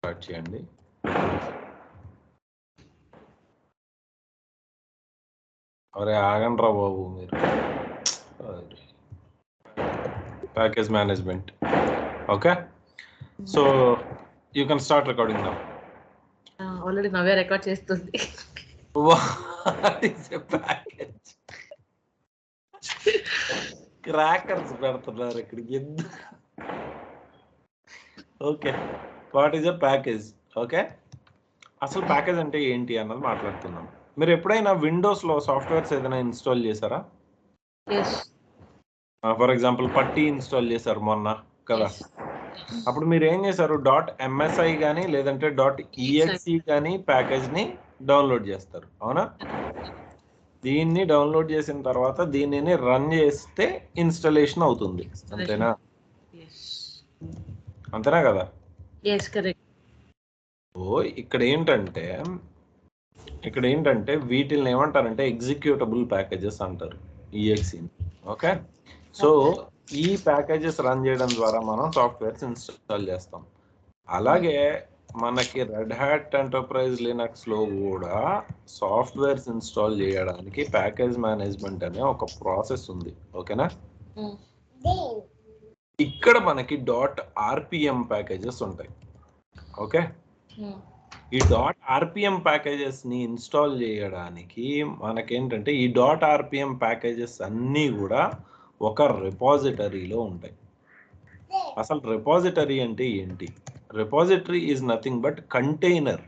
Start చేయండి. అరే ఆగండి రా బాబు మీరు. Package management. Okay, so you can start recording now. Already నవ్వే రికార్డ్ చేస్తుంది. What is a package? Crackers పెడుతున్నారు ఇక్కడికి ఎందుకు? Okay, what is a package? Okay, అసలు ప్యాకేజ్ అంటే ఏంటి అన్నది మాట్లాడుతున్నాం. మీరు ఎప్పుడైనా విండోస్లో సాఫ్ట్వేర్స్ ఏదైనా ఇన్స్టాల్ చేశారా? ఫర్ ఎగ్జాంపుల్ పట్టి ఇన్స్టాల్ చేశారు మొన్న కదా. అప్పుడు మీరు ఏం చేశారు? .msi కానీ లేదంటే .exe కానీ ప్యాకేజ్ని డౌన్లోడ్ చేస్తారు, అవునా? దీన్ని డౌన్లోడ్ చేసిన తర్వాత దీనిని రన్ చేస్తే ఇన్స్టాలేషన్ అవుతుంది, అంతేనా? అంతేనా కదా? ఓ ఇక్కడ ఏంటంటే వీటిని ఏమంటారంటే ఎగ్జిక్యూటబుల్ ప్యాకేజెస్ అంటారు, exe. ఓకే, సో ఈ ప్యాకేజెస్ రన్ చేయడం ద్వారా మనం సాఫ్ట్వేర్స్ ఇన్స్టాల్ చేస్తాం. అలాగే మనకి రెడ్ హ్యాట్ ఎంటర్ప్రైజ్ లినక్స్ లో కూడా సాఫ్ట్వేర్స్ ఇన్స్టాల్ చేయడానికి ప్యాకేజ్ మేనేజ్మెంట్ అనే ఒక ప్రాసెస్ ఉంది, ఓకేనా? ఇక్కడ మనకి .rpm ప్యాకేజెస్ ఉంటాయి, ఓకే? ఈ .rpm ప్యాకేజెస్ ని ఇన్స్టాల్ చేయడానికి మనకేంటంటే ఈ .rpm ప్యాకేజెస్ అన్నీ కూడా ఒక రిపాజిటరీలో ఉంటాయి. అసలు రిపాజిటరీ అంటే ఏంటి? Repository is nothing but container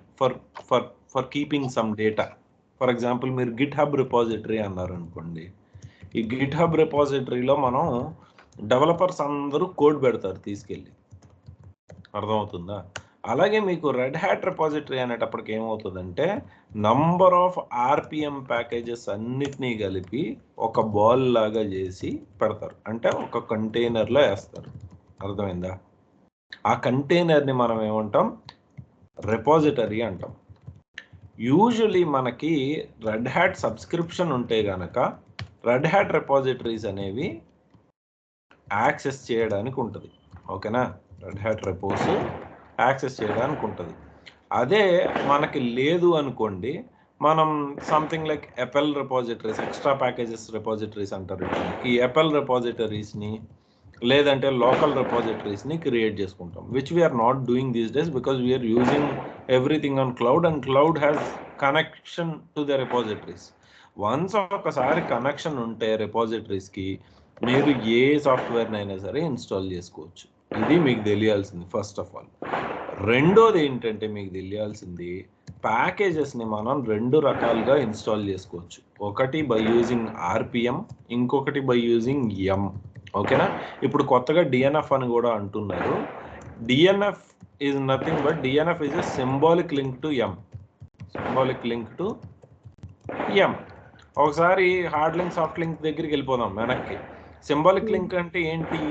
for keeping some data. For example మీరు గిట్ హబ్ రిపాజిటరీ అన్నారు అనుకోండి. ఈ గిట్ హబ్ రిపాజిటరీలో మనం డెవలపర్స్ అందరూ కోడ్ పెడతారు తీసుకెళ్ళి, అర్థమవుతుందా? అలాగే మీకు రెడ్ హ్యాట్ రిపాజిటరీ అనేటప్పటికి ఏమవుతుందంటే నంబర్ ఆఫ్ ఆర్పిఎం ప్యాకేజెస్ అన్నిటినీ కలిపి ఒక బాల్ లాగా చేసి పెడతారు, అంటే ఒక కంటైనర్లో వేస్తారు, అర్థమైందా? ఆ కంటైనర్ని మనం ఏమంటాం? రిపాజిటరీ అంటాం. యూజువలీ మనకి రెడ్ హ్యాట్ సబ్స్క్రిప్షన్ ఉంటే గనక రెడ్ హ్యాట్ రిపాజిటరీస్ అనేవి యాక్సెస్ చేయడానికి ఉంటుంది, ఓకేనా? రెడ్ హ్యాట్ రిపోస్ యాక్సెస్ చేయడానికి ఉంటుంది. అదే మనకి లేదు అనుకోండి, మనం something like EPEL repositories, extra packages repositories అంటారు. ఈ ఎపెల్ రిపాజిటరీస్ని లేదంటే లోకల్ రిపాజిటరీస్ని క్రియేట్ చేసుకుంటాం, which we're not doing these days because we're using everything on cloud and cloud has connection to the repositories. Once ఒకసారి కనెక్షన్ ఉంటే రిపాజిటరీస్కి మీరు ఏ సాఫ్ట్వేర్నైనా సరే ఇన్స్టాల్ చేసుకోవచ్చు. ఇది మీకు తెలియాల్సింది ఫస్ట్ ఆఫ్ ఆల్. రెండోది ఏంటంటే మీకు తెలియాల్సింది ప్యాకేజెస్ని మనం రెండు రకాలుగా ఇన్స్టాల్ చేసుకోవచ్చు. ఒకటి బై యూజింగ్ ఆర్పిఎం, ఇంకొకటి బై యూజింగ్ ఎం, ఓకేనా? ఇప్పుడు కొత్తగా డిఎన్ఎఫ్ అని కూడా అంటున్నారు. DNF is nothing but DNF is a symbolic link to yum, symbolic link to yum. ఒకసారి హార్డ్ లింక్ సాఫ్ట్ లింక్ దగ్గరికి వెళ్ళిపోదాం వెనక్కి. సింబాలిక్ లింక్ అంటే ఏంటి?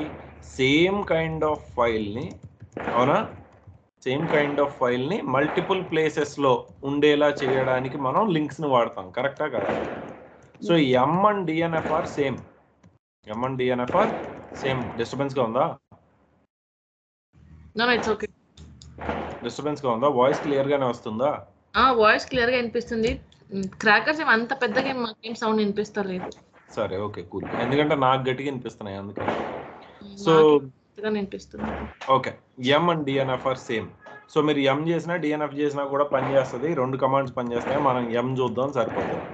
సేమ్ కైండ్ ఆఫ్ ఫైల్ని, అవునా, సేమ్ కైండ్ ఆఫ్ ఫైల్ని మల్టిపుల్ ప్లేసెస్లో ఉండేలా చేయడానికి మనం లింక్స్ని వాడతాం, కరెక్టా కదా? So yum and DNF are same, yum and DNF are same. డిస్టర్బెన్స్గా ఉందా? డిస్టర్బెన్స్గా ఉందా? వాయిస్ క్లియర్గానే వస్తుందా? వాయిస్ క్లియర్గా వినిపిస్తుంది. క్రాకర్స్ అంత పెద్దగా మాకేం సౌండ్ వినిపిస్తలేదు. సరే, ఓకే, కూల్. ఎందుకంటే నాకు గట్టిగా వినిపిస్తున్నాయి అందుకని. సో వినిపిస్తుంది. Okay, yum and DNF are same. So మీరు ఎం చేసినా డిఎన్ఎఫ్ చేసినా కూడా పనిచేస్తుంది, రెండు కమాండ్స్ పనిచేస్తాయి. మనం ఎం చూద్దాం, సరిపోతుంది.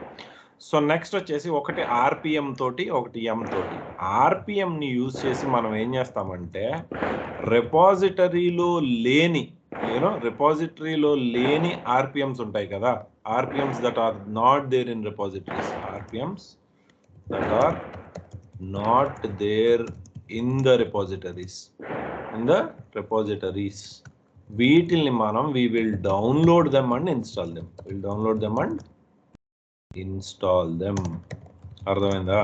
సో నెక్స్ట్ వచ్చేసి ఒకటి ఆర్పిఎం తోటి, ఒకటి ఎం తోటి. ఆర్పిఎంని యూజ్ చేసి మనం ఏం చేస్తామంటే రిపాజిటరీలో లేని రిపాజిటరీలో లేని ఆర్పిఎమ్స్ ఉంటాయి కదా, RPMs that are not there in repositories, RPMs that are not there in the repositories, వీటిల్ని మనం we will download them and install them. We'll download them and install them. అర్థమైందా?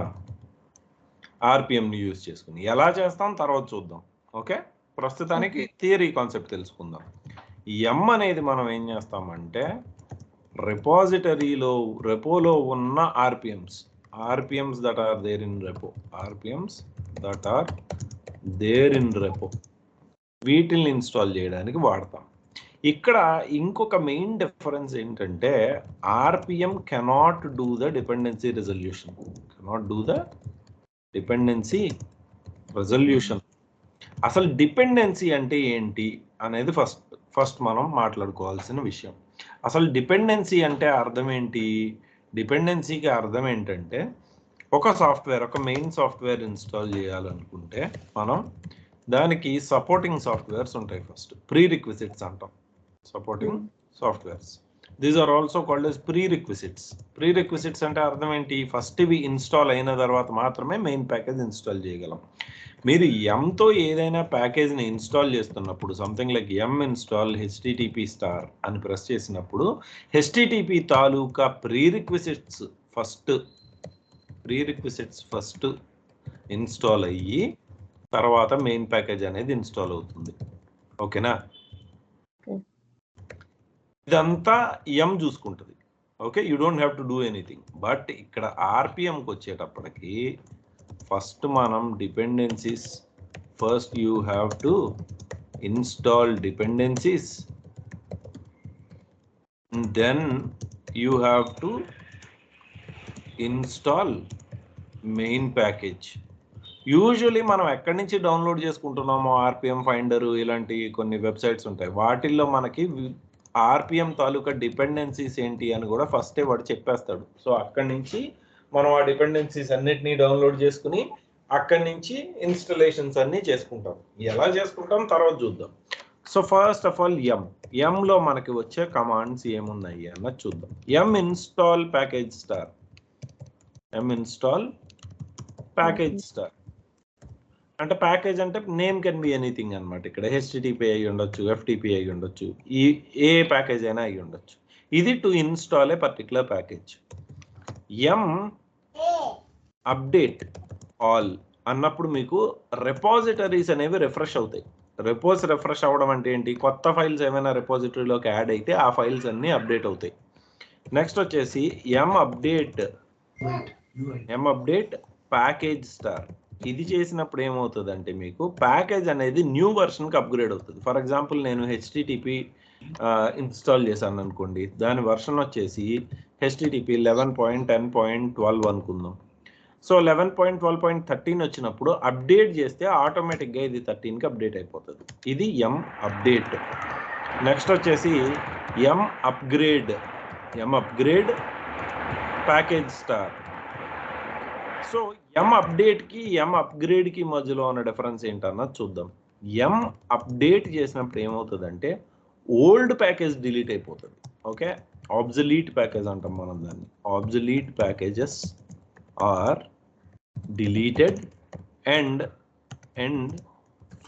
ఆర్పిఎంని యూజ్ చేసుకుని ఎలా చేస్తాం తర్వాత చూద్దాం, ఓకే? ప్రస్తుతానికి థియరీ కాన్సెప్ట్ తెలుసుకుందాం. ఎం అనేది మనం ఏం చేస్తామంటే రెపోలో ఉన్న RPMs that are there in repo, RPMs that are there in repo, వీటిల్ని ఇన్స్టాల్ చేయడానికి వాడతాం. ఇక్కడ ఇంకొక మెయిన్ డిఫరెన్స్ ఏంటంటే RPM cannot do the dependency resolution. అసలు డిపెండెన్సీ అంటే ఏంటి అనేది ఫస్ట్ మనం మాట్లాడుకోవాల్సిన విషయం. అసలు డిపెండెన్సీ అంటే అర్థం ఏంటి? డిపెండెన్సీకి అర్థం ఏంటంటే ఒక మెయిన్ సాఫ్ట్వేర్ ఇన్స్టాల్ చేయాలనుకుంటే మనం దానికి సపోర్టింగ్ సాఫ్ట్వేర్స్ ఉంటాయి. ఫస్ట్ ప్రీ రిక్విజిట్స్ అంటాం. Supporting softwares, these are also called as prerequisites అంటే అర్థం ఏంటి? ఫస్ట్ ఇవి ఇన్స్టాల్ అయిన తర్వాత మాత్రమే మెయిన్ ప్యాకేజ్ ఇన్స్టాల్ చేయగలం. మీరు ఎంతో ఏదైనా ప్యాకేజ్ని ఇన్స్టాల్ చేస్తున్నప్పుడు సంథింగ్ లైక్ ఎం ఇన్స్టాల్ http స్టార్ అని ప్రెస్ చేసినప్పుడు http తాలూకా ప్రీ రిక్విజిట్స్ ఫస్ట్ ఇన్స్టాల్ అయ్యి తర్వాత మెయిన్ ప్యాకేజ్ అనేది ఇన్స్టాల్ అవుతుంది. ఓకేనా? ఇదంతా ఎం చూసుకుంటుంది. Okay, you don't have to do anything. But ఇక్కడ ఆర్పిఎంకి వచ్చేటప్పటికి ఫస్ట్ మనం dependencies, first you have to install dependencies, then you have to install main package. Usually మనం ఎక్కడి నుంచి డౌన్లోడ్ చేసుకుంటున్నామో ఆర్పిఎం ఫైండర్ ఇలాంటి కొన్ని వెబ్సైట్స్ ఉంటాయి. వాటిల్లో మనకి ఆర్పిఎం తాలూకా డిపెండెన్సీస్ ఏంటి అని కూడా ఫస్టే వాడు చెప్పేస్తాడు. సో అక్కడి నుంచి మనం ఆ డిపెండెన్సీస్ అన్నిటినీ డౌన్లోడ్ చేసుకుని అక్కడి నుంచి ఇన్స్టలేషన్స్ అన్నీ చేసుకుంటాం. ఎలా చేసుకుంటాం తర్వాత చూద్దాం. సో ఫస్ట్ ఆఫ్ ఆల్ ఎంలో మనకి వచ్చే కమాండ్స్ ఏమున్నాయి అన్నది చూద్దాం. ఎం ఇన్స్టాల్ ప్యాకేజ్ స్టార్ అంటే ప్యాకేజ్ అంటే నేమ్ కెన్ బి ఎనీథింగ్ అనమాట. ఇక్కడ http అయి ఉండొచ్చు, FTP అయి ఉండొచ్చు, ఏ ప్యాకేజ్ అయినా అయి ఉండొచ్చు. ఇది to install A particular package. M update all అన్నప్పుడు మీకు రెపాజిటరీస్ అనేవి రిఫ్రెష్ అవుతాయి. రిఫ్రెష్ అవ్వడం అంటే ఏంటి? కొత్త ఫైల్స్ ఏమైనా రెపాజిటరీలోకి యాడ్ అయితే ఆ ఫైల్స్ అన్నీ అప్డేట్ అవుతాయి. నెక్స్ట్ వచ్చేసి ఎం అప్డేట్ ప్యాకేజ్ స్టార్. ఇది చేసినప్పుడు ఏమవుతుందంటే మీకు ప్యాకేజ్ అనేది న్యూ వర్షన్కి అప్గ్రేడ్ అవుతుంది. ఫర్ ఎగ్జాంపుల్ నేను http ఇన్స్టాల్ చేశాను అనుకోండి, దాని వర్షన్ వచ్చేసి http 11.10.12 అనుకుందాం. సో 11.12.13 వచ్చినప్పుడు అప్డేట్ చేస్తే ఆటోమేటిక్గా ఇది 13కి అప్డేట్ అయిపోతుంది. ఇది ఎం అప్డేట్. నెక్స్ట్ వచ్చేసి yum upgrade package star. So yum అప్డేట్కి ఎం అప్గ్రేడ్కి మధ్యలో ఉన్న డిఫరెన్స్ ఏంటన్నది చూద్దాం. ఎం అప్డేట్ చేసినప్పుడు ఏమవుతుందంటే ఓల్డ్ ప్యాకేజ్ డిలీట్ అయిపోతుంది. ఓకే, ఆబ్జలీట్ ప్యాకేజ్ అంటాం మనం దాన్ని. Obsolete packages are deleted and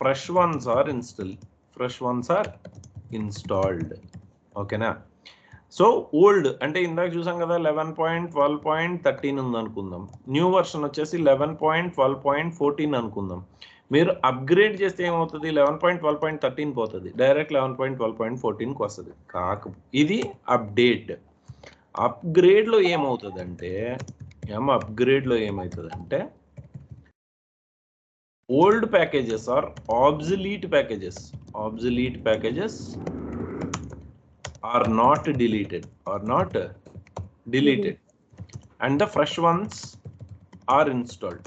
fresh ones are installed. ఓకేనా? సో ఓల్డ్ అంటే ఇందాక చూసాం కదా 11.12.13 ఉంది అనుకుందాం. న్యూ వర్షన్ వచ్చేసి 11.12.14 అనుకుందాం. మీరు అప్గ్రేడ్ చేస్తే ఏమవుతుంది? 11.12.13 పోతుంది, డైరెక్ట్ 11.12.14కి వస్తుంది. ఇది అప్డేట్. అప్గ్రేడ్లో ఏమవుతుందంటే old packages are obsolete packages are not deleted and the fresh ones are installed.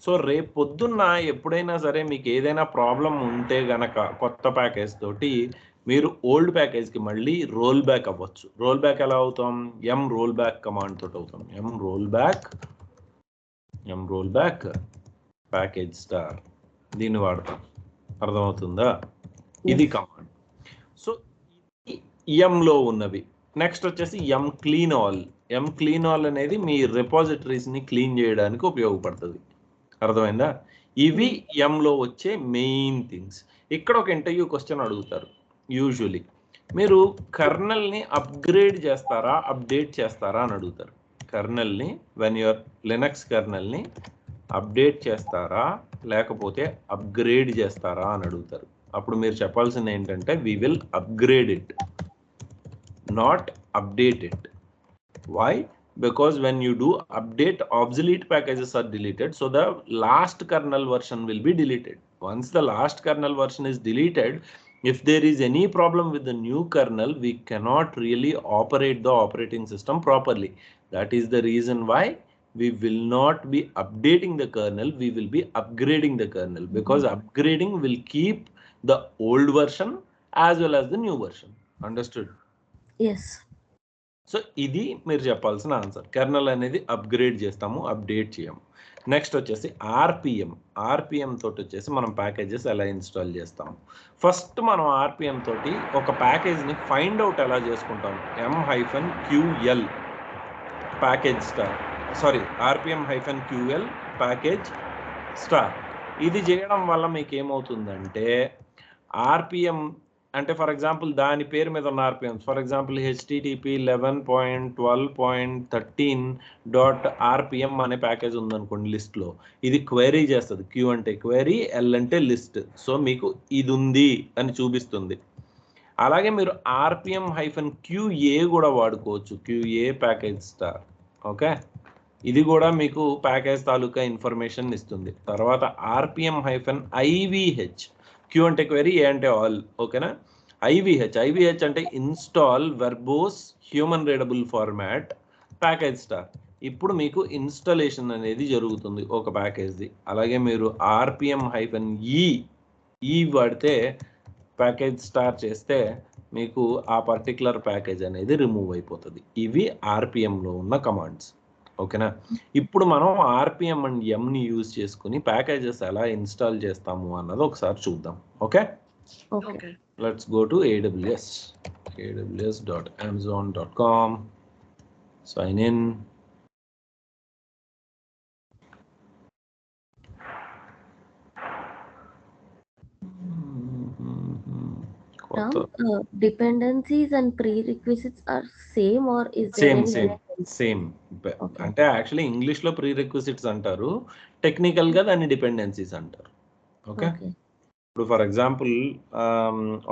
So రేపు పొద్దున్న ఎప్పుడైనా సరే మీకు ఏదైనా ప్రాబ్లం ఉంటే గనక కొత్త ప్యాకేజ్ తోటి మీరు ఓల్డ్ ప్యాకేజ్కి మళ్ళీ రోల్ బ్యాక్ అవ్వచ్చు. రోల్ బ్యాక్ ఎలా అవుతాం? ఎం రోల్ బ్యాక్ కమాండ్ తోటి అవుతాం. ఎం రోల్ బ్యాక్ ప్యాకేజ్ స్టార్, దీన్ని వాడతాం. అర్థమవుతుందా? ఇది కమాండ్. సో ఎంలో ఉన్నవి. నెక్స్ట్ వచ్చేసి ఎం క్లీన్ ఆల్ అనేది మీ రిపాజిటరీస్ని క్లీన్ చేయడానికి ఉపయోగపడుతుంది. అర్థమైందా? ఇవి ఎంలో వచ్చే మెయిన్ థింగ్స్. ఇక్కడ ఒక ఇంటర్వ్యూ క్వశ్చన్ అడుగుతారు. యూజువలీ మీరు కర్నల్ని అప్గ్రేడ్ చేస్తారా, అప్డేట్ చేస్తారా అని అడుగుతారు. కర్నల్ని, వెన్ యువర్ లినక్స్ కర్నల్ని అప్డేట్ చేస్తారా లేకపోతే అప్గ్రేడ్ చేస్తారా అని అడుగుతారు. అప్పుడు మీరు చెప్పాల్సింది ఏంటంటే we will upgrade it, not update it. Why? Because when you do update, obsolete packages are deleted, so the last kernel version will be deleted. Once the last kernel version is deleted, If there is any problem with the new kernel, we cannot really operate the operating system properly. That is the reason why we will not be updating the kernel, we will be upgrading the kernel, because upgrading will keep the old version as well as the new version. Understood? Yes. So ఇది మీరు చెప్పాల్సిన answer. Kernel అనేది upgrade చేస్తాము, update చేయము. Next వచ్చేసి RPM తోటి వచ్చేసి మనం ప్యాకేజెస్ ఎలా ఇన్స్టాల్ చేస్తాము. ఫస్ట్ మనం ఆర్పిఎం తోటి ఒక ప్యాకేజ్ని ఫైండ్ అవుట్ ఎలా చేసుకుంటాము. m-ql package star, sorry rpm-ql package star. ఇది చేయడం వల్ల మీకు ఏమవుతుందంటే ఆర్పిఎం అంటే ఫర్ ఎగ్జాంపుల్ దాని పేరు మీద ఉన్న RPM, for example http 11.12.13.rpm అనే ప్యాకేజ్ ఉందనుకోండి లిస్ట్లో, ఇది క్వైరీ చేస్తుంది. క్యూ అంటే క్వైరీ, ఎల్ అంటే లిస్ట్. సో మీకు ఇది ఉంది అని చూపిస్తుంది. అలాగే మీరు rpm-qa కూడా వాడుకోవచ్చు, QA ప్యాకేజ్ స్టార్. ఓకే, ఇది కూడా మీకు ప్యాకేజ్ తాలూకా ఇన్ఫర్మేషన్ ఇస్తుంది. తర్వాత rpm-ivh, క్యూ అంటే క్వెరీ, ఏ అంటే ఆల్. ఓకేనా. ఐవిహెచ్ అంటే install verbose human readable format package star. ఇప్పుడు మీకు ఇన్స్టాలేషన్ అనేది జరుగుతుంది ఒక ప్యాకేజ్ది. అలాగే మీరు rpm-e వాడితే ప్యాకేజ్ స్టార్ చేస్తే మీకు ఆ పర్టికులర్ ప్యాకేజ్ అనేది రిమూవ్ అయిపోతుంది. ఇవి ఆర్పిఎంలో ఉన్న కమాండ్స్. ఓకేనా. ఇప్పుడు మనం ఆర్పిఎం అండ్ ఎంని యూజ్ చేసుకుని ప్యాకేజెస్ ఎలా ఇన్స్టాల్ చేస్తాము అన్నది ఒకసారి చూద్దాం. Okay, let's go to aws.amazon.com, sign in. Dependencies and prerequisites are same or is there same okay. అంటే యాక్చువల్లీ ఇంగ్లీష్ లో ప్రీరిక్విజిట్స్ అంటారు, టెక్నికల్ గా దాన్ని డిపెండెన్సీస్ అంటారు. ఓకే, ఇప్పుడు ఫర్ ఎగ్జాంపుల్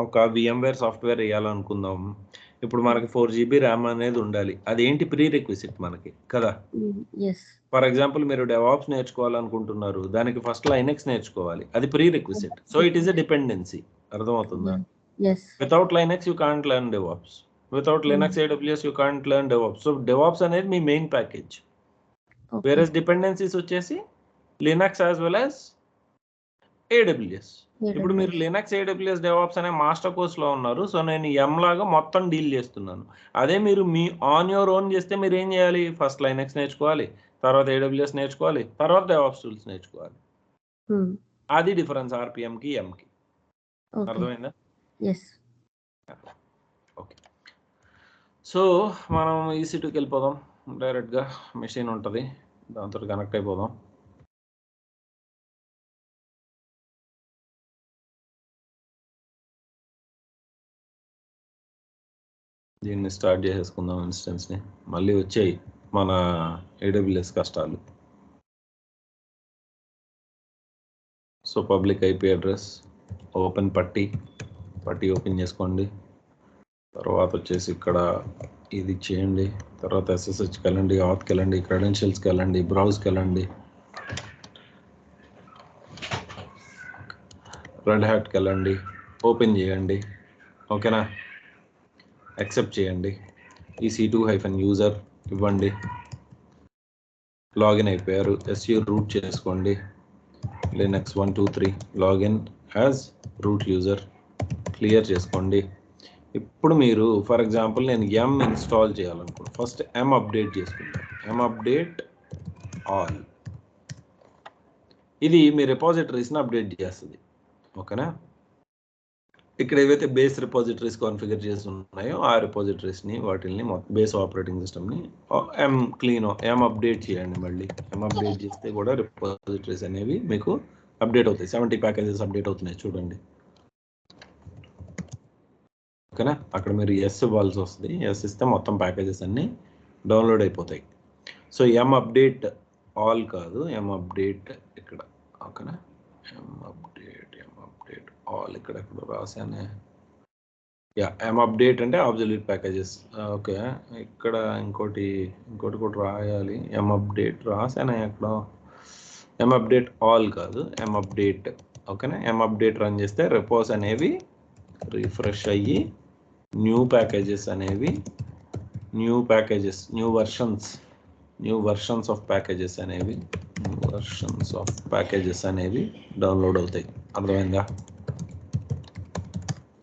ఒక VMware సాఫ్ట్వేర్ వేయాలనుకుందాం. ఇప్పుడు మనకి 4 GB ర్యామ్ అనేది ఉండాలి. అదేంటి ప్రీరిక్విజిట్ మనకి కదా. ఫర్ ఎగ్జాంపుల్ మీరు డెవాప్స్ నేర్చుకోవాలనుకుంటున్నారు, దానికి ఫస్ట్ లైనెక్స్ నేర్చుకోవాలి, అది prerequisite. So it is a dependency. అర్థమవుతుందా? Without Linux you can't learn DevOps, without Linux AWS you can't learn DevOps. So DevOps అనేది మీ మెయిన్ ప్యాకేజ్. వేరస్ డిపెండెన్సీస్ వచ్చేసి Linux as well as AWS. ఇప్పుడు మీరు Linux AWS DevOps అనే master కోర్స్లో ఉన్నారు. So నేను M లాగా మొత్తం డీల్ చేస్తున్నాను. అదే మీరు మీ ఆన్ యువర్ ఓన్ చేస్తే మీరు ఏం చేయాలి? ఫస్ట్ లైనక్స్ నేర్చుకోవాలి, తర్వాత AWS నేర్చుకోవాలి, తర్వాత డెవాప్స్ టూల్స్ నేర్చుకోవాలి. అది డిఫరెన్స్ ఆర్పిఎంకి ఎంకి. అర్థమైందా? ఓకే, సో మనం EC2కి వెళ్ళిపోదాం. డైరెక్ట్గా మెషిన్ ఉంటుంది, దాంతో కనెక్ట్ అయిపోదాం. దీన్ని స్టార్ట్ చేసేసుకుందాం ఇన్స్టెన్స్ని. మళ్ళీ వచ్చాయి మన AWS కష్టాలు. So public IP address, open పట్టి ఓపెన్ చేసుకోండి. తర్వాత వచ్చేసి ఇక్కడ ఇది చేయండి. తర్వాత SSHకి వెళ్ళండి, ఆత్కి వెళ్ళండి, క్రెడెన్షియల్స్కి వెళ్ళండి, బ్రౌజ్కి వెళ్ళండి, రెడ్ హ్యాట్కి వెళ్ళండి, ఓపెన్ చేయండి. ఓకేనా, యాక్సెప్ట్ చేయండి. EC2-user ఇవ్వండి. లాగిన్ అయిపోయారు. SU రూట్ చేసుకోండి. Linux 123 login as root user clear చేసుకోండి. ఇప్పుడు మీరు ఫర్ ఎగ్జాంపుల్ నేను M ఇన్స్టాల్ చేయాలనుకుంటున్నాను. ఫస్ట్ M అప్డేట్ చేసుకుంటాను. M update all. ఇది మీ రిపాజిటరీస్ని అప్డేట్ చేస్తుంది. ఓకేనా. ఇక్కడ ఏవైతే బేస్ రిపాజిటరీస్ కాన్ఫిగర్ చేసి ఉన్నాయో ఆ రిపాజిటరీస్ని, వాటిని బేస్ ఆపరేటింగ్ సిస్టమ్ని M అప్డేట్ చేయండి. మళ్ళీ M అప్డేట్ చేస్తే కూడా రిపాజిటరీస్ అనేవి మీకు అప్డేట్ అవుతాయి. 70 ప్యాకేజెస్ అప్డేట్ అవుతున్నాయి చూడండి. ఓకేనా. అక్కడ మీరు S ఇవ్వాల్సి వస్తుంది. S ఇస్తే మొత్తం ప్యాకేజెస్ అన్నీ డౌన్లోడ్ అయిపోతాయి. సో M అప్డేట్ ఆల్ కాదు, M అప్డేట్ ఇక్కడ. ఓకేనా, M అప్డేట్ ఆల్ ఇక్కడ రాసానే. M అప్డేట్ అంటే ఆబ్జల్యూట్ ప్యాకేజెస్. ఓకే, ఇక్కడ ఇంకోటి కూడా రాయాలి. M అప్డేట్ రాసానే ఎక్కడ. M అప్డేట్ ఆల్ కాదు, M అప్డేట్. ఓకేనా, M అప్డేట్ రన్ చేస్తే రిపోస్ అనేవి రిఫ్రెష్ అయ్యి న్యూ ప్యాకేజెస్ అనేవి న్యూ వర్షన్స్ ఆఫ్ ప్యాకేజెస్ అనేవి డౌన్లోడ్ అవుతాయి. అర్థమైందా?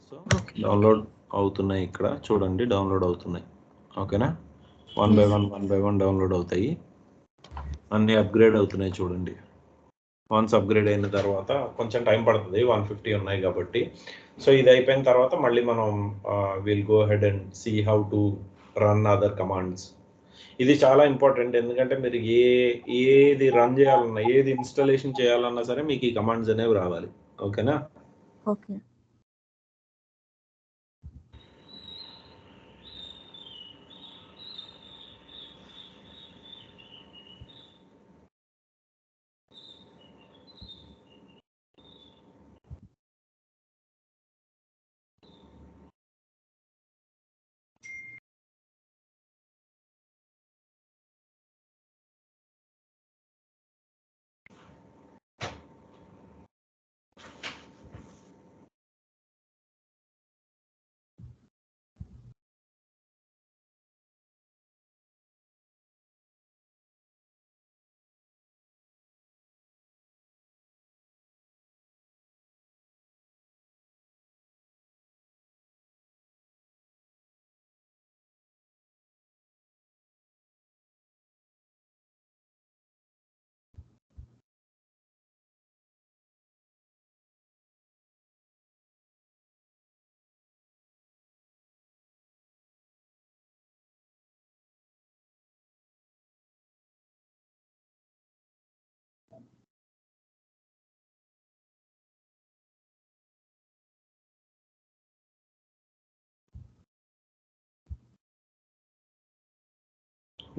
సో డౌన్లోడ్ అవుతున్నాయి, ఇక్కడ చూడండి డౌన్లోడ్ అవుతున్నాయి. ఓకేనా? వన్ బై వన్ డౌన్లోడ్ అవుతాయి, అన్నీ అప్గ్రేడ్ అవుతున్నాయి చూడండి. వన్స్ అప్గ్రేడ్ అయిన తర్వాత కొంచెం టైం పడుతుంది, 150 ఉన్నాయి కాబట్టి. సో ఇది అయిపోయిన తర్వాత మళ్ళీ మనం will go head and see how to run other commands. ఇది చాలా ఇంపార్టెంట్, ఎందుకంటే మీరు ఏది రన్ చేయాలన్నా, ఏది ఇన్స్టాలేషన్ చేయాలన్నా సరే మీకు ఈ కమాండ్స్ అనేవి రావాలి. ఓకేనా? ఓకే.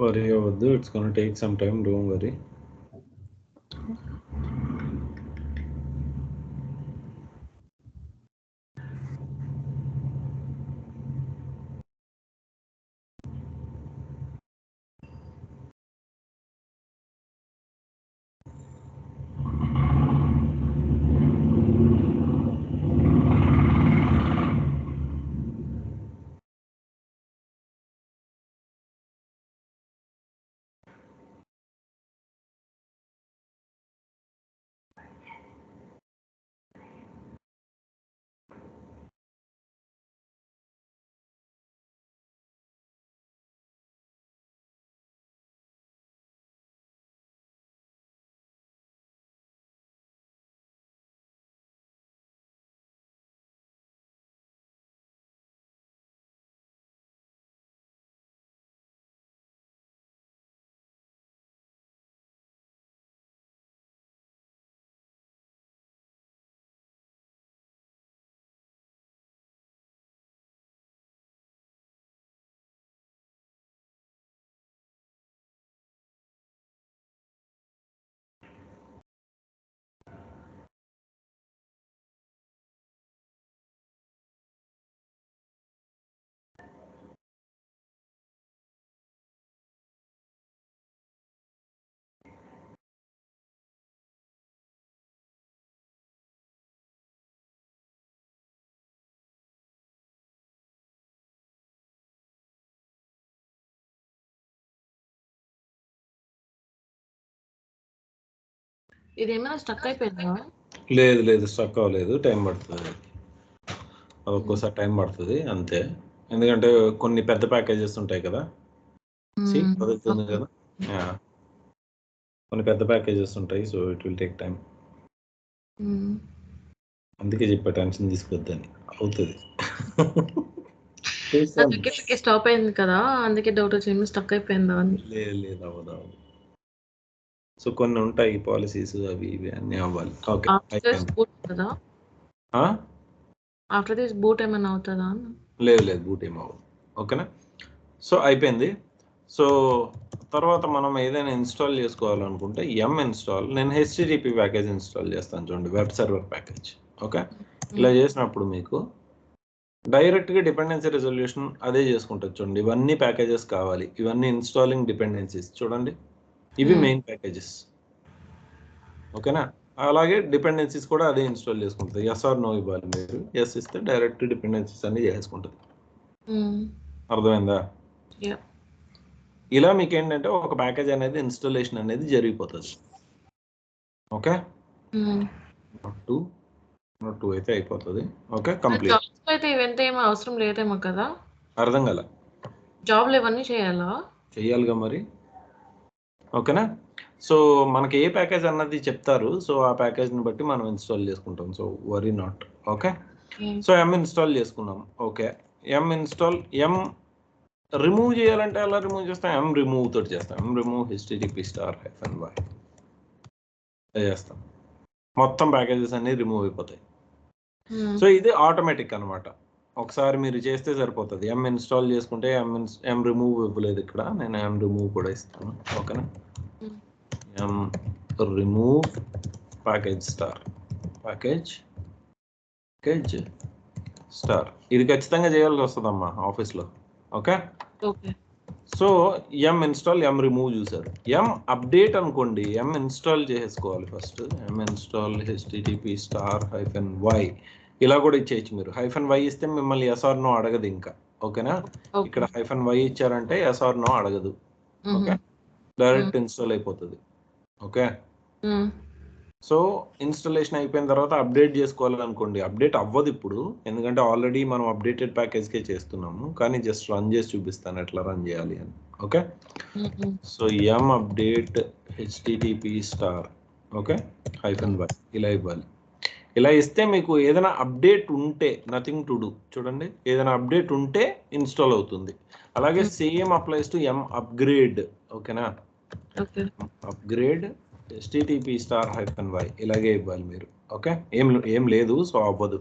worry అవ్వద్దు, it's gonna take some time, don't worry. ఇదేమైనా స్టక్ అయిపోయిందా? లేదు స్టక్ అవ్వలేదు, టైం పడుతుంది. ఒక్కోసారి టైం పడుతుంది అంతే, ఎందుకంటే కొన్ని పెద్ద ప్యాకేజెస్ ఉంటాయి కదా. చదువుతుంది కదా, కొన్ని పెద్ద ప్యాకేజెస్ ఉంటాయి, so it will take time. అందుకే చెప్పా టెన్షన్ తీసుకోవద్దని, అవుతుంది. స్టాప్ అయింది కదా, అందుకే డౌట్ వచ్చింది స్టక్ అయిపోయిందా అని. లేదు అవ్వదు. సో కొన్ని ఉంటాయి పాలసీస్, అవి ఇవి అన్నీ అవ్వాలి. ఓకే, ఆఫ్టర్ దిస్ బూట్ ఏమైనా అవుతుందా? లేదు బూట్ ఏం అవ్వదు. ఓకేనా? సో అయిపోయింది. సో తర్వాత మనం ఏదైనా ఇన్స్టాల్ చేసుకోవాలనుకుంటే ఇన్స్టాల్, నేను HTTP ప్యాకేజ్ ఇన్స్టాల్ చేస్తాను చూడండి, వెబ్ సర్వర్ ప్యాకేజ్. ఓకే, ఇలా చేసినప్పుడు మీకు డైరెక్ట్గా డిపెండెన్సీ రెజల్యూషన్ అదే చేసుకుంటుంది చూడండి. ఇవన్నీ ప్యాకేజెస్ కావాలి, ఇవన్నీ ఇన్స్టాలింగ్ డిపెండెన్సీస్ చూడండి, ఇవి మెయిన్ ప్యాకేజెస్. ఓకేనా? అలాగే డిపెండెన్సీస్ కూడా అదే ఇన్స్టాల్ చేసుకుంటుంది. ఎస్ ఆర్ నో ఇవ్వాలి మీరు. ఎస్ ఇస్తే డైరెక్ట్ డిపెండెన్సీస్ అన్ని చేసుకుంటుంది. అర్థమైందా? ఇలా మీకు ఏంటంటే ఒక ప్యాకేజ్ అనేది ఇన్స్టాలేషన్ అనేది జరిగిపోతుంది. ఓకే, నాట్ టూ అయితే అయిపోతుంది. Okay, complete. అయితే ఇవంతా ఏమో అవసరం లేదేమో కదా? అర్థం కదా? జాబ్లు ఇవన్నీ చేయాలా? చెయ్యాలిగా మరి. ఓకేనా? సో మనకి ఏ ప్యాకేజ్ అన్నది చెప్తారు. సో ఆ ప్యాకేజ్ని బట్టి మనం ఇన్స్టాల్ చేసుకుంటాం. So worry not. Okay, so yum install చేసుకున్నాం. Okay, yum install. Yum remove చేయాలంటే ఎలా రిమూవ్ చేస్తాం? ఎం రిమూవ్ తోటి చేస్తాం. ఎం రిమూవ్ http://y చేస్తాం. మొత్తం ప్యాకేజెస్ అన్ని రిమూవ్ అయిపోతాయి. సో ఇది ఆటోమేటిక్ అనమాట. ఒకసారి మీరు చేస్తే సరిపోతుంది. ఎం ఇన్స్టాల్ చేసుకుంటే ఎం రిమూవ్ ఇవ్వలేదు ఇక్కడ, నేను ఎం రిమూవ్ కూడా ఇస్తాను. ఓకేనా? ఎం రిమూవ్ ప్యాకేజ్ స్టార్ ఇది ఖచ్చితంగా చేయాల్సి వస్తుందమ్మా ఆఫీస్లో. Okay, so yum install, yum remove చూసారు. ఎం అప్డేట్ అనుకోండి, ఎం ఇన్స్టాల్ చేసుకోవాలి ఫస్ట్. ఎం ఇన్స్టాల్ http://y ఇలా కూడా ఇచ్చేయచ్చు మీరు. -y ఇస్తే మిమ్మల్ని ఎస్ ఆర్ నో అడగదు ఇంకా. ఓకేనా? ఇక్కడ -y ఇచ్చారంటే ఎస్ ఆర్ నో అడగదు. ఓకే, డైరెక్ట్ ఇన్స్టాల్ అయిపోతుంది. ఓకే, సో ఇన్స్టాలేషన్ అయిపోయిన తర్వాత అప్డేట్ చేసుకోవాలనుకోండి, అప్డేట్ అవ్వదు ఇప్పుడు, ఎందుకంటే ఆల్రెడీ మనం అప్డేటెడ్ ప్యాకేజ్కే చేస్తున్నాము. కానీ జస్ట్ రన్ చేసి చూపిస్తాను ఎట్లా రన్ చేయాలి అని. ఓకే, సో ఎం అప్డేట్ http:// ఓకే -y ఇలా ఇవ్వాలి. ఇలా ఇస్తే మీకు ఏదైనా అప్డేట్ ఉంటే, నథింగ్ టు డూ, చూడండి, ఏదైనా అప్డేట్ ఉంటే ఇన్స్టాల్ అవుతుంది. అలాగే same applies to M upgrade. ఓకేనా? అప్గ్రేడ్ http://y ఇలాగే ఇవ్వాలి మీరు. ఓకే, ఏం లేదు, సో అవ్వదు.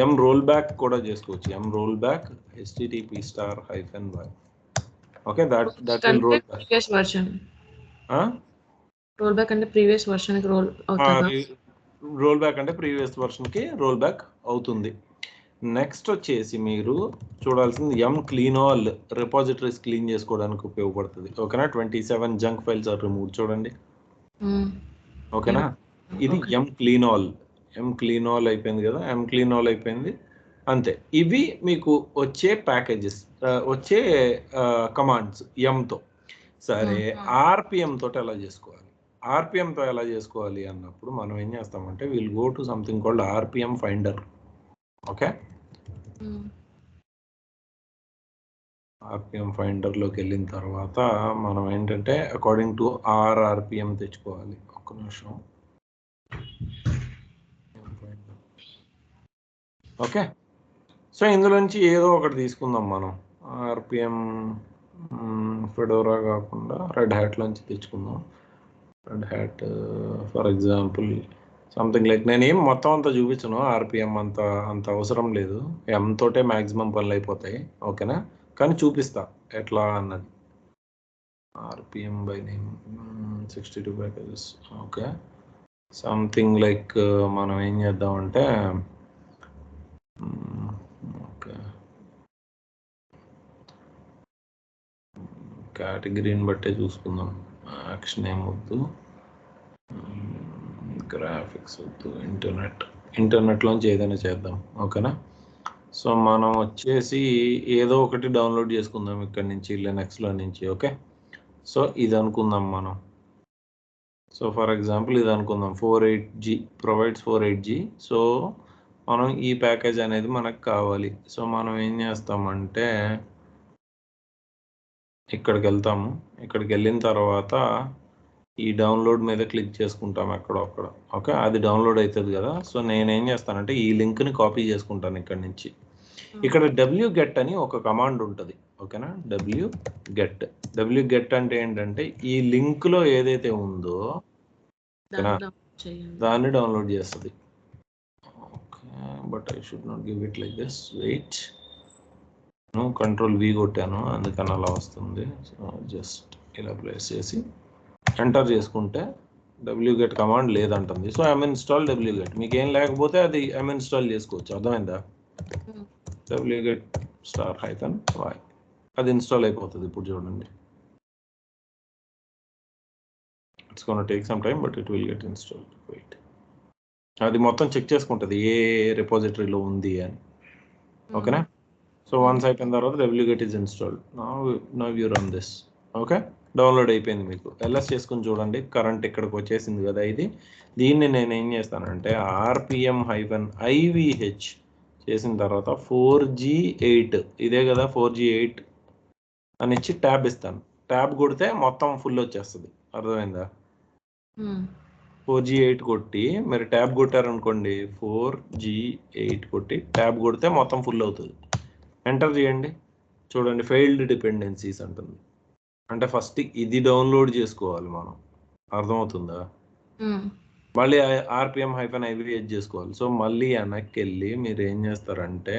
ఎం రోల్ బ్యాక్ కూడా చేసుకోవచ్చు. Yum roll back http://y. Okay, that will roll back. Roll back అంటే ప్రీవియస్ వర్షన్ కి రోల్ బ్యాక్ అంటే ప్రీవియస్ వర్షన్ కి రోల్ బ్యాక్ అవుతుంది. నెక్స్ట్ వచ్చేసి మీరు చూడాల్సింది ఎం క్లీనాల్, రిపాజిటరీస్ క్లీన్ చేసుకోవడానికి ఉపయోగపడుతుంది. ఓకేనా? 27 జంక్ ఫైల్స్ ఆర్ రిమూవ్. చూడండి. ఓకేనా? ఇది ఎం క్లీనాల్ అయిపోయింది కదా. ఎం క్లీనాల్ అయిపోయింది, అంతే. ఇవి మీకు వచ్చే ప్యాకేజెస్, వచ్చే కమాండ్స్ ఎంతో. సరే, ఆర్పిఎం తోటి ఎలా చేసుకోవాలి? ఆర్పిఎంతో ఎలా చేసుకోవాలి అన్నప్పుడు మనం ఏం చేస్తామంటే will go to something called RPM finder. Okay, RPM ఫైండర్లోకి వెళ్ళిన తర్వాత మనం ఏంటంటే అకార్డింగ్ టు ఆర్పిఎం తెచ్చుకోవాలి. ఒక్క నిమిషం. ఓకే, సో ఇందులోంచి ఏదో ఒకటి తీసుకుందాం మనం. ఆర్పిఎం ఫెడోరా కాకుండా రెడ్ హ్యాట్లోంచి తెచ్చుకుందాం. Red hat for example something like, నేనేం మొత్తం అంతా చూపించను. ఆర్పిఎం అంత అవసరం లేదు. ఎం తోటే మ్యాక్సిమం పనులు అయిపోతాయి. ఓకేనా? కానీ చూపిస్తా ఎట్లా అన్నది. RPM by name 62 packages. Okay, something like మనం ఏం చేద్దామంటే, ఓకే, కేటగిరీని బట్టే చూసుకుందాం. యాక్షన్ ఏం వద్దు, గ్రాఫిక్స్ వద్దు, ఇంటర్నెట్లోంచి ఏదైనా చేద్దాం. ఓకేనా? సో మనం వచ్చేసి ఏదో ఒకటి డౌన్లోడ్ చేసుకుందాం ఇక్కడ నుంచి, లినక్స్లో నుంచి. ఓకే, సో ఇది అనుకుందాం మనం. సో ఫర్ ఎగ్జాంపుల్ ఇది అనుకుందాం, 48G ప్రొవైడ్స్ 48G. సో మనం ఈ ప్యాకేజ్ అనేది మనకు కావాలి. సో మనం ఏం చేస్తామంటే ఇక్కడికి వెళ్తాము. ఇక్కడికి వెళ్ళిన తర్వాత ఈ డౌన్లోడ్ మీద క్లిక్ చేసుకుంటాం ఎక్కడొక్కడ. ఓకే, అది డౌన్లోడ్ అవుతుంది కదా. సో నేనేం చేస్తానంటే ఈ లింక్ని కాపీ చేసుకుంటాను ఇక్కడ నుంచి. ఇక్కడ wget అని ఒక కమాండ్ ఉంటుంది. ఓకేనా? wget అంటే ఏంటంటే ఈ లింక్లో ఏదైతే ఉందో దాన్ని డౌన్లోడ్ చేస్తుంది. Okay, but I should not give it like this. Wait, Ctrl+V కొట్టాను, అందుకని అలా వస్తుంది. సో జస్ట్ ఇలా ప్లేస్ చేసి ఎంటర్ చేసుకుంటే wget కమాండ్ లేదంటుంది. So install wget. మీకు ఏం లేకపోతే అది ఇన్స్టాల్ చేసుకోవచ్చు. అర్థమైందా? wget *-y అది ఇన్స్టాల్ అయిపోతుంది. ఇప్పుడు చూడండి, it's gonna take some time but it will get installed. Wait. అది మొత్తం చెక్ చేసుకుంటుంది ఏ రిపోజిటరీలో ఉంది అని. ఓకేనా? సో వన్స్ అయిపోయిన తర్వాత wget is installed. Now you run this. Okay, download అయిపోయింది మీకు. ఎల్ఎస్ చేసుకుని చూడండి, కరెంట్ ఇక్కడికి వచ్చేసింది కదా. దీన్ని నేను ఏం చేస్తానంటే RPM-IVH చేసిన తర్వాత 4G8 ఇదే కదా 4G8 అని ఇచ్చి ట్యాబ్ ఇస్తాను. ట్యాబ్ కొడితే మొత్తం ఫుల్ వచ్చేస్తుంది. అర్థమైందా? 4G8 కొట్టి మీరు ట్యాబ్ కొట్టారనుకోండి, 4G8 కొట్టి ట్యాబ్ కొడితే మొత్తం ఫుల్ అవుతుంది. ఎంటర్ చేయండి, చూడండి ఫెయిల్డ్ డిపెండెన్సీస్ అంటుంది. అంటే ఫస్ట్ ఇది డౌన్లోడ్ చేసుకోవాలి మనం. అర్థమవుతుందా? మళ్ళీ RPM-IVH చేసుకోవాలి. సో మళ్ళీ వెనక్కి వెళ్ళి మీరు ఏం చేస్తారంటే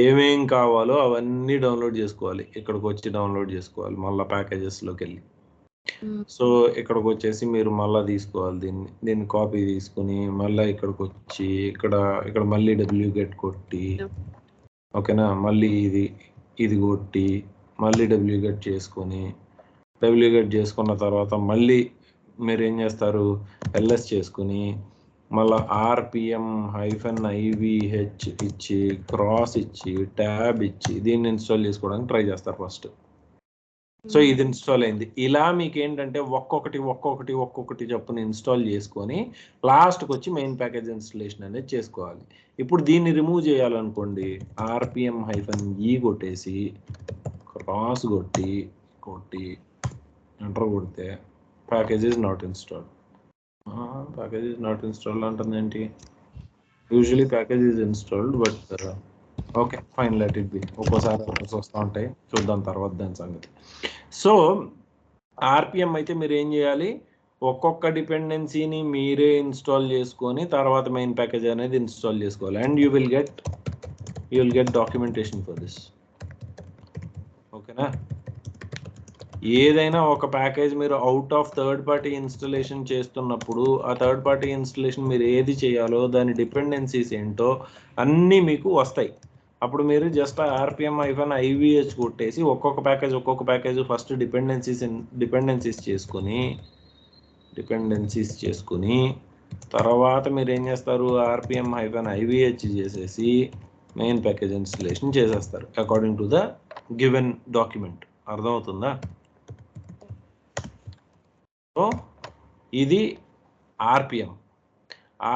ఏమేం కావాలో అవన్నీ డౌన్లోడ్ చేసుకోవాలి. ఇక్కడికి వచ్చి డౌన్లోడ్ చేసుకోవాలి మళ్ళీ ప్యాకేజెస్లోకి వెళ్ళి. సో ఇక్కడికి వచ్చేసి మీరు మళ్ళీ తీసుకోవాలి దీన్ని కాపీ తీసుకుని మళ్ళీ ఇక్కడికి వచ్చి ఇక్కడ మళ్ళీ wget కొట్టి, ఓకేనా, మళ్ళీ ఇది కొట్టి మళ్ళీ wget చేసుకొని wget చేసుకున్న తర్వాత మళ్ళీ మీరు ఏం చేస్తారు, ఎల్ఎస్ చేసుకుని మళ్ళీ RPM-IVH ఇచ్చి క్రాస్ ఇచ్చి ట్యాబ్ ఇచ్చి దీన్ని ఇన్స్టాల్ చేసుకోవడానికి ట్రై చేస్తారు ఫస్ట్. సో ఇది ఇన్స్టాల్ అయింది. ఇలా మీకు ఏంటంటే ఒక్కొక్కటి చెప్పుని ఇన్స్టాల్ చేసుకొని లాస్ట్కి వచ్చి మెయిన్ ప్యాకేజ్ ఇన్స్టలేషన్ అనేది చేసుకోవాలి. ఇప్పుడు దీన్ని రిమూవ్ చేయాలనుకోండి, RPM-E కొట్టేసి క్రాస్ కొట్టి ఎంటర్ కొడితే package is not installed. Package is not installed అంటుంది ఏంటి? Usually package is installed, but okay fine, let it be. ఒక్కోసారి వస్తూ ఉంటాయి, చూద్దాం తర్వాత దాని సంగతి. సో RPM అయితే మీరు ఏం చేయాలి, ఒక్కొక్క డిపెండెన్సీని మీరే ఇన్స్టాల్ చేసుకొని తర్వాత మెయిన్ ప్యాకేజ్ అనేది ఇన్స్టాల్ చేసుకోవాలి. And you will get documentation for this. ఓకేనా? ఏదైనా ఒక ప్యాకేజ్ మీరు out of third party installation చేస్తున్నప్పుడు ఆ థర్డ్ పార్టీ ఇన్స్టలేషన్ మీరు ఏది చేయాలో దాని డిపెండెన్సీస్ ఏంటో అన్నీ మీకు వస్తాయి. అప్పుడు మీరు జస్ట్ RPM-IVH కొట్టేసి ఒక్కొక్క ప్యాకేజ్ ఫస్ట్ డిపెండెన్సీస్ చేసుకుని తర్వాత మీరు ఏం చేస్తారు, RPM-IVH చేసేసి మెయిన్ ప్యాకేజ్ ఇన్స్టలేషన్ చేసేస్తారు according to the given document. అర్థమవుతుందా? సో ఇది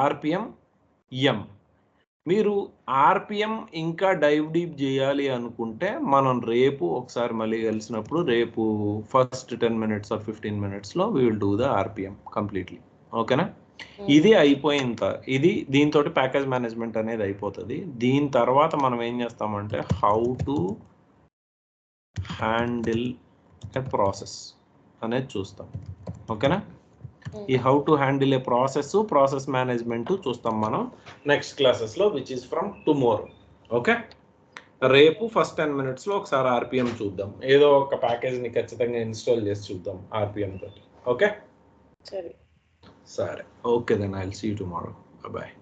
RPM-M. మీరు RPM ఇంకా డైవ్ డీప్ చేయాలి అనుకుంటే మనం రేపు ఒకసారి మళ్ళీ కలిసినప్పుడు రేపు first 10 minutes or 15 minutesలో we will do the RPM completely. ఓకేనా? ఇది ఇది దీంతో ప్యాకేజ్ మేనేజ్మెంట్ అనేది అయిపోతుంది. దీని తర్వాత మనం ఏం చేస్తామంటే how to handle a process అనేది చూస్తాం. ఓకేనా? ఈ how to handle a process management చూస్తాం మనం నెక్స్ట్ క్లాసెస్లో, which is from tomorrow. Okay, రేపు ఫస్ట్ 10 minutesలో ఒకసారి RPM చూద్దాం. ఏదో ఒక ప్యాకేజ్ని ఖచ్చితంగా ఇన్స్టాల్ చేసి చూద్దాం RPM తోటి. ఓకే సరే, okay then I will see you tomorrow. Bye.